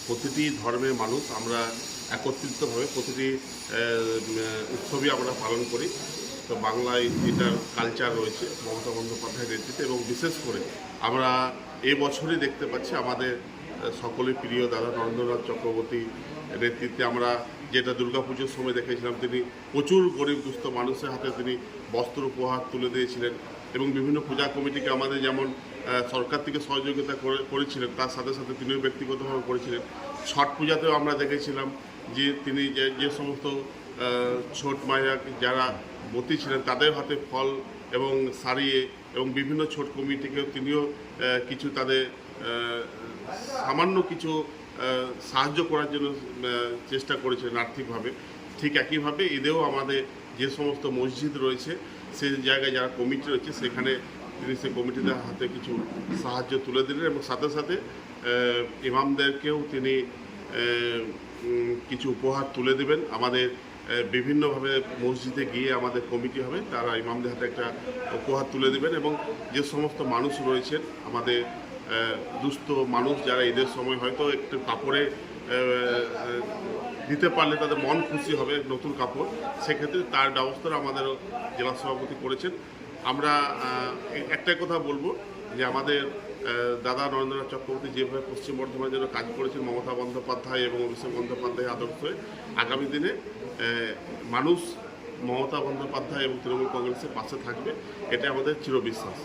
প্রতিটি ধর্মের মানুষ আমরা একত্রিতভাবে প্রতিটি উৎসবই আমরা পালন করি। তো বাংলায় এটার কালচার রয়েছে মমতা বন্দ্যোপাধ্যায়ের নেতৃত্বে, এবং বিশেষ করে আমরা এবছরই দেখতে পাচ্ছি আমাদের সকলের প্রিয় দাদা নরেন্দ্রনাথ চক্রবর্তী নেতৃত্বে আমরা যেটা দুর্গাপুজোর সময় দেখেছিলাম, তিনি প্রচুর গরিব দুস্থ মানুষের হাতে তিনি বস্ত্র উপহার তুলে দিয়েছিলেন, এবং বিভিন্ন পূজা কমিটিকে আমাদের যেমন সরকার থেকে সহযোগিতা করেছিলেন, তার সাথে সাথে তিনিও ব্যক্তিগতভাবে করেছিলেন। ছট পূজাতেও আমরা দেখেছিলাম যে তিনি যে সমস্ত ছোট মায়া যারা বতী ছিলেন তাদের হাতে ফল এবং সারিয়ে, এবং বিভিন্ন ছোট কমিটিকেও তিনিও কিছু তাদের সামান্য কিছু সাহায্য করার জন্য চেষ্টা করেছিলেন আর্থিকভাবে। ঠিক একইভাবে ঈদেও আমাদের যে সমস্ত মসজিদ রয়েছে সেই জায়গায় যারা কমিটি রয়েছে সেখানে তিনি সেই কমিটিদের হাতে কিছু সাহায্য তুলে দিলেন, এবং সাথে সাথে ইমামদেরকেও তিনি কিছু উপহার তুলে দেবেন। আমাদের বিভিন্নভাবে মসজিদে গিয়ে আমাদের কমিটি হবে, তারা ইমামদের হাতে একটা উপহার তুলে দেবেন, এবং যে সমস্ত মানুষ রয়েছেন আমাদের দুস্থ মানুষ যারা ঈদের সময় হয়তো একটু কাপড়ে দিতে পারলে তাদের মন খুশি হবে নতুন কাপড়, সেক্ষেত্রে তার ব্যবস্থা আমাদের জেলা সভাপতি করেছেন। আমরা একটাই কথা বলবো যে আমাদের দাদা নরেন্দ্রনাথ চক্রবর্তী যেভাবে পশ্চিম বর্ধমানের জন্য কাজ করেছেন মমতা বন্দ্যোপাধ্যায় এবং অভিষেক বন্দ্যোপাধ্যায়ের আদর্শে, আগামী দিনে মানুষ মমতা বন্দ্যোপাধ্যায় এবং তৃণমূল কংগ্রেসের পাশে থাকবে, এটা আমাদের চিরবিশ্বাস।